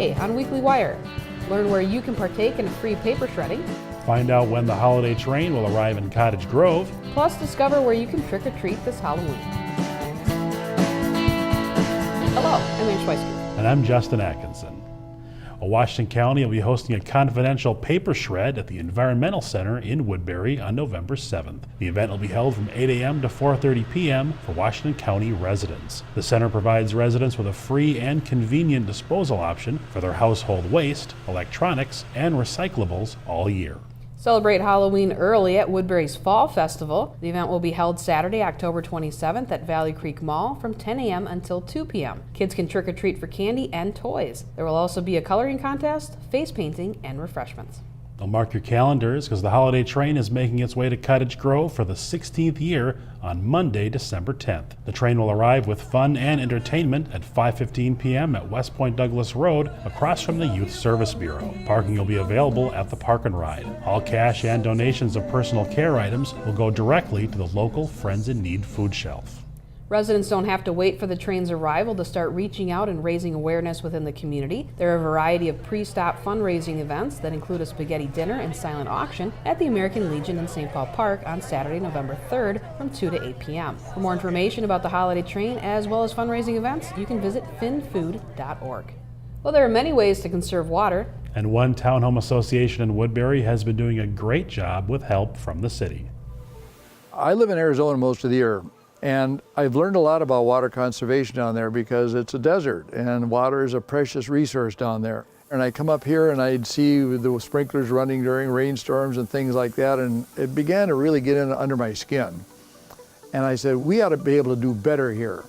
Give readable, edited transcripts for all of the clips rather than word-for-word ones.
today on Weekly Wire. Learn where you can partake in free paper shredding. Find out when the holiday train will arrive in Cottage Grove. Plus, discover where you can trick-or-treat this Halloween. Hello, I'm Ann Schweisky. And I'm Justin Atkinson. Washington County will be hosting a confidential paper shred at the Environmental Center in Woodbury on November 7th. The event will be held from 8 a.m. to 4:30 p.m. for Washington County residents. The center provides residents with a free and convenient disposal option for their household waste, electronics, and recyclables all year. Celebrate Halloween early at Woodbury's Fall Festival. The event will be held Saturday, October 27th at Valley Creek Mall from 10 a.m. until 2 p.m. Kids can trick-or-treat for candy and toys. There will also be a coloring contest, face painting, and refreshments. Now mark your calendars because the holiday train is making its way to Cottage Grove for the 16th year on Monday, December 10th. The train will arrive with fun and entertainment at 5:15 p.m. at West Point Douglas Road across from the Youth Service Bureau. Parking will be available at the Park and Ride. All cash and donations of personal care items will go directly to the local Friends in Need food shelf. Residents don't have to wait for the train's arrival to start reaching out and raising awareness within the community. There are a variety of pre-stop fundraising events that include a spaghetti dinner and silent auction at the American Legion in St. Paul Park on Saturday, November 3rd from 2 to 8 p.m. For more information about the holiday train as well as fundraising events, you can visit finfood.org. Well, there are many ways to conserve water. And one townhome association in Woodbury has been doing a great job with help from the city. I live in Arizona most of the year. And I've learned a lot about water conservation down there because it's a desert and water is a precious resource down there. And I come up here and I'd see the sprinklers running during rainstorms and things like that, and it began to really get in under my skin. And I said, we ought to be able to do better here.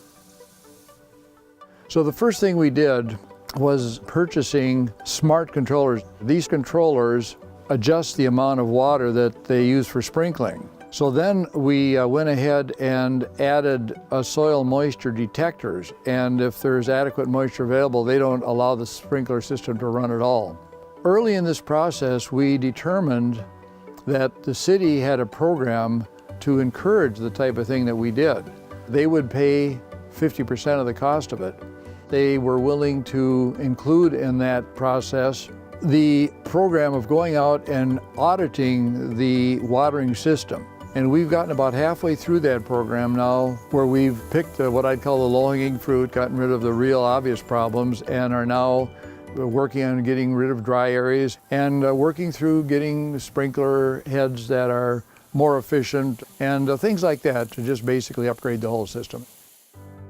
So the first thing we did was purchasing smart controllers. These controllers adjust the amount of water that they use for sprinkling. So then we went ahead and added soil moisture detectors, and if there's adequate moisture available, they don't allow the sprinkler system to run at all. Early in this process, we determined that the city had a program to encourage the type of thing that we did. They would pay 50% of the cost of it. They were willing to include in that process the program of going out and auditing the watering system. And we've gotten about halfway through that program now, where we've picked what I'd call the low-hanging fruit, gotten rid of the real obvious problems, and are now working on getting rid of dry areas and working through getting sprinkler heads that are more efficient and things like that to just basically upgrade the whole system.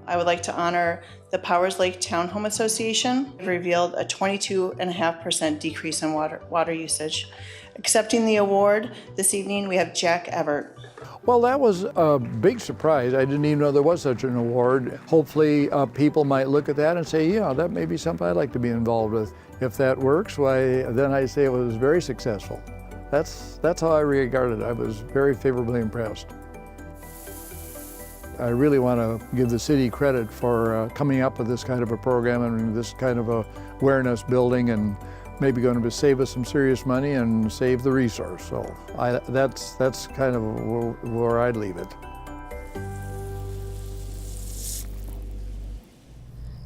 I would like to honor the Powers Lake Townhome Association. They've revealed a 22.5% decrease in water usage. Accepting the award this evening, we have Jack Everett. Well, that was a big surprise. I didn't even know there was such an award. Hopefully people might look at that and say, yeah, that may be something I'd like to be involved with. If that works, why, then I say it was very successful. That's how I regarded it. I was very favorably impressed. I really want to give the city credit for coming up with this kind of a program and this kind of awareness building, and maybe going to save us some serious money and save the resource. So that's kind of where I'd leave it.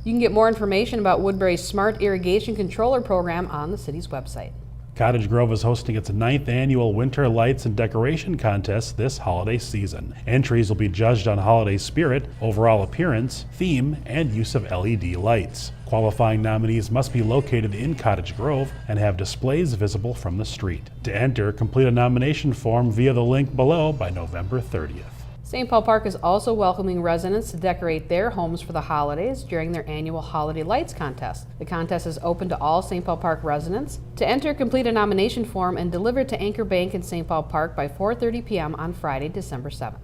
You can get more information about Woodbury's Smart Irrigation Controller program on the city's website. Cottage Grove is hosting its 9th annual Winter Lights and Decoration Contest this holiday season. Entries will be judged on holiday spirit, overall appearance, theme, and use of LED lights. Qualifying nominees must be located in Cottage Grove and have displays visible from the street. To enter, complete a nomination form via the link below by November 30th. St. Paul Park is also welcoming residents to decorate their homes for the holidays during their annual Holiday Lights Contest. The contest is open to all St. Paul Park residents. To enter, complete a nomination form and deliver it to Anchor Bank in St. Paul Park by 4:30 p.m. on Friday, December 7th.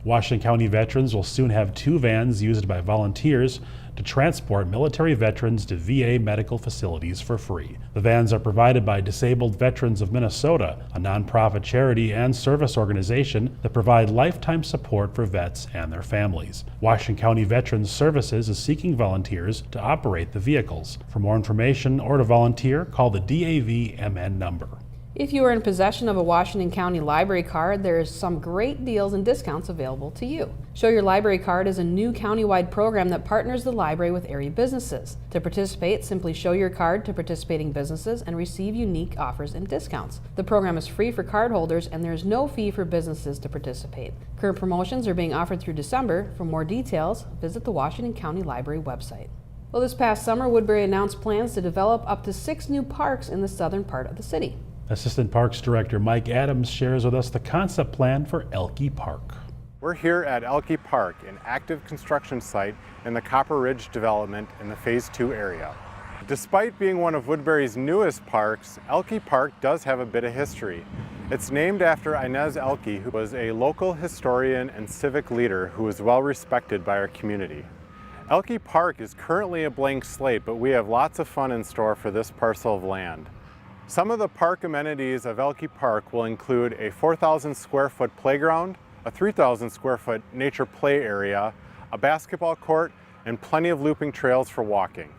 Washington County veterans will soon have 2 vans used by volunteers to transport military veterans to VA medical facilities for free. The vans are provided by Disabled Veterans of Minnesota, a nonprofit charity and service organization that provide lifetime support for vets and their families. Washington County Veterans Services is seeking volunteers to operate the vehicles. For more information or to volunteer, call the DAV MN number. If you are in possession of a Washington County Library card, there is some great deals and discounts available to you. Show Your Library Card is a new countywide program that partners the library with area businesses. To participate, simply show your card to participating businesses and receive unique offers and discounts. The program is free for cardholders and there is no fee for businesses to participate. Current promotions are being offered through December. For more details, visit the Washington County Library website. Well, this past summer, Woodbury announced plans to develop up to 6 new parks in the southern part of the city. Assistant Parks Director Mike Adams shares with us the concept plan for Oehlke Park. We're here at Oehlke Park, an active construction site in the Copper Ridge development in the Phase 2 area. Despite being one of Woodbury's newest parks, Oehlke Park does have a bit of history. It's named after Inez Oehlke, who was a local historian and civic leader who was well respected by our community. Oehlke Park is currently a blank slate, but we have lots of fun in store for this parcel of land. Some of the park amenities of Oehlke Park will include a 4,000 square foot playground, a 3,000 square foot nature play area, a basketball court, and plenty of looping trails for walking.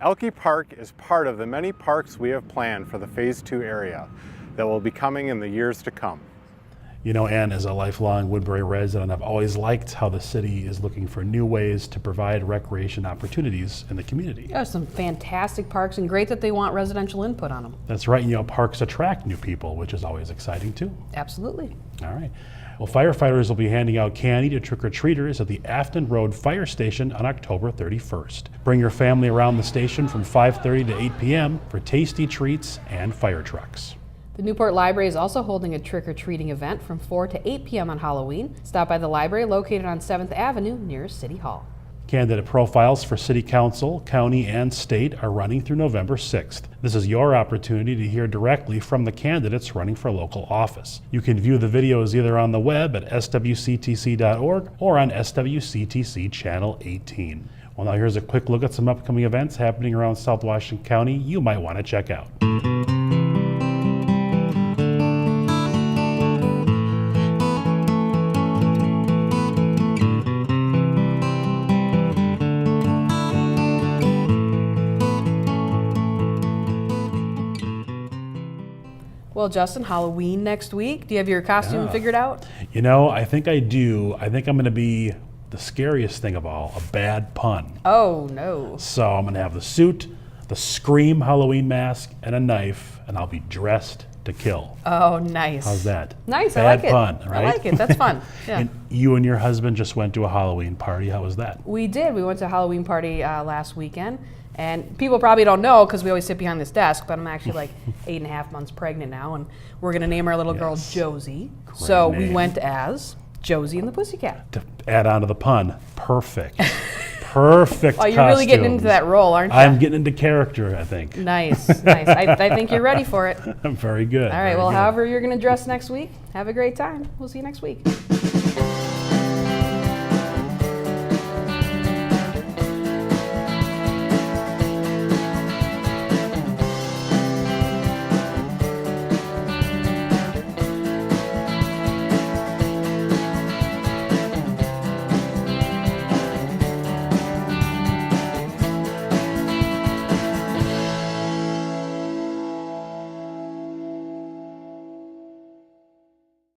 Oehlke Park is part of the many parks we have planned for the Phase 2 area that will be coming in the years to come. You know, Ann, as a lifelong Woodbury resident, I've always liked how the city is looking for new ways to provide recreation opportunities in the community. Yeah, some fantastic parks and great that they want residential input on them. That's right, you know, parks attract new people, which is always exciting too. Absolutely. All right. Well, firefighters will be handing out candy to trick-or-treaters at the Afton Road Fire Station on October 31st. Bring your family around the station from 5:30 to 8 p.m. for tasty treats and fire trucks. The Newport Library is also holding a trick-or-treating event from 4 to 8 p.m. on Halloween. Stop by the library located on 7th Avenue near City Hall. Candidate profiles for City Council, County, and State are running through November 6th. This is your opportunity to hear directly from the candidates running for local office. You can view the videos either on the web at swctc.org or on SWCTC Channel 18. Well, now here's a quick look at some upcoming events happening around South Washington County you might want to check out. Well, Justin, Halloween next week. Do you have your costume figured out? You know, I think I do. I think I'm going to be the scariest thing of all, a bad pun. Oh, no. So I'm going to have the suit, the Scream Halloween mask, and a knife, and I'll be dressed to kill. Oh, nice. How's that? Nice, bad I like it. Pun, right? I like it. That's fun. Yeah. And you and your husband just went to a Halloween party. How was that? We did. We went to a Halloween party last weekend. And people probably don't know because we always sit behind this desk, but I'm actually like 8.5 months pregnant now, and we're going to name our little girl Josie. Great so name. we went as Josie and the Pussycat. To add on to the pun, perfect. Perfect Oh, you're really getting into that role, aren't you? I'm getting into character, I think. Nice, nice. I think you're ready for it. Very good. All right, well, however you're going to dress next week, have a great time. We'll see you next week.